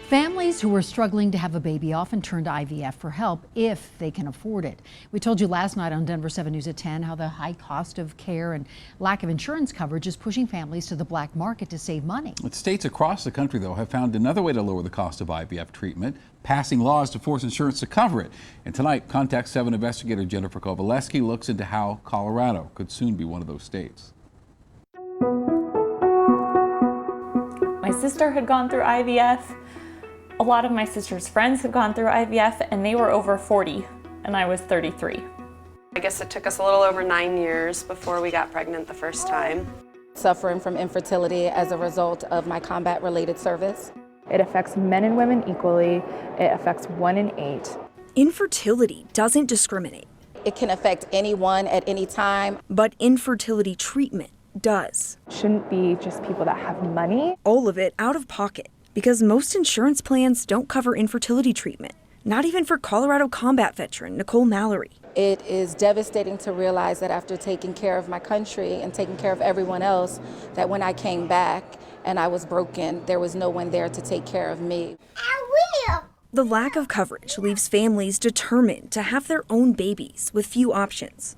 Families who are struggling to have a baby often turn to IVF for help if they can afford it. We told you last night on Denver 7 News at 10 how the high cost of care and lack of insurance coverage is pushing families to the black market to save money. States across the country, though, have found another way to lower the cost of IVF treatment, passing laws to force insurance to cover it. And tonight, Contact7 investigator Jennifer Kovaleski looks into how Colorado could soon be one of those states. My sister had gone through IVF. A lot of my sister's friends had gone through IVF, and they were over 40, and I was 33. I guess it took us a little over 9 years before we got pregnant the first time. Suffering from infertility as a result of my combat-related service. It affects men and women equally. It affects 1 in 8. Infertility doesn't discriminate. It can affect anyone at any time. But infertility treatment does. Shouldn't be just people that have money. All of it out of pocket, because most insurance plans don't cover infertility treatment. Not even for Colorado combat veteran Nicole Mallory. It is devastating to realize that after taking care of my country and taking care of everyone else, that when I came back and I was broken, there was no one there to take care of me. The lack of coverage leaves families determined to have their own babies with few options.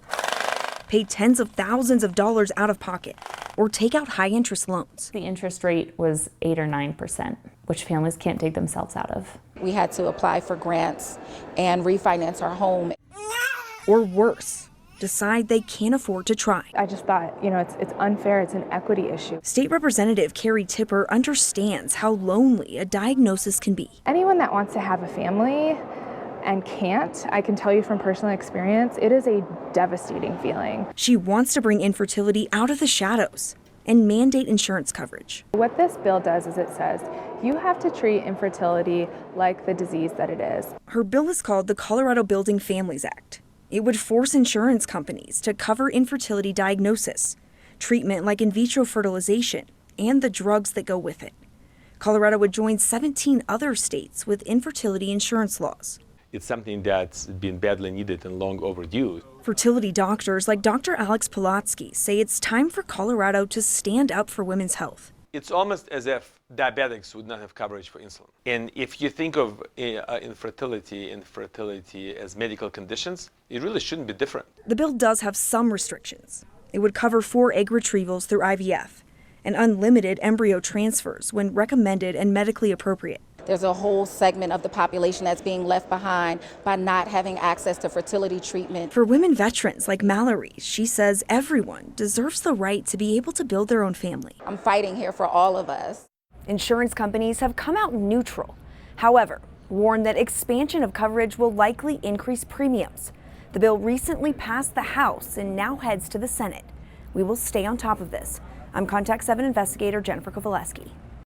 Pay tens of thousands of dollars out of pocket or take out high interest loans. The interest rate was 8 or 9%, which families can't dig themselves out of. We had to apply for grants and refinance our home. Or worse, decide they can't afford to try. I just thought, it's unfair. It's an equity issue. State Representative Carrie Tipper understands how lonely a diagnosis can be. Anyone that wants to have a family and can't, I can tell you from personal experience, it is a devastating feeling. She wants to bring infertility out of the shadows and mandate insurance coverage. What this bill does is it says you have to treat infertility like the disease that it is. Her bill is called the Colorado Building Families Act. It would force insurance companies to cover infertility diagnosis, treatment like in vitro fertilization, and the drugs that go with it. Colorado would join 17 other states with infertility insurance laws. It's something that's been badly needed and long overdue. Fertility doctors like Dr. Alex Polotsky say it's time for Colorado to stand up for women's health. It's almost as if diabetics would not have coverage for insulin. And if you think of infertility and fertility as medical conditions, it really shouldn't be different. The bill does have some restrictions. It would cover 4 egg retrievals through IVF and unlimited embryo transfers when recommended and medically appropriate. There's a whole segment of the population that's being left behind by not having access to fertility treatment. For women veterans like Mallory, she says everyone deserves the right to be able to build their own family. I'm fighting here for all of us. Insurance companies have come out neutral. However, warn that expansion of coverage will likely increase premiums. The bill recently passed the House and now heads to the Senate. We will stay on top of this. I'm Contact7 investigator Jennifer Kovaleski.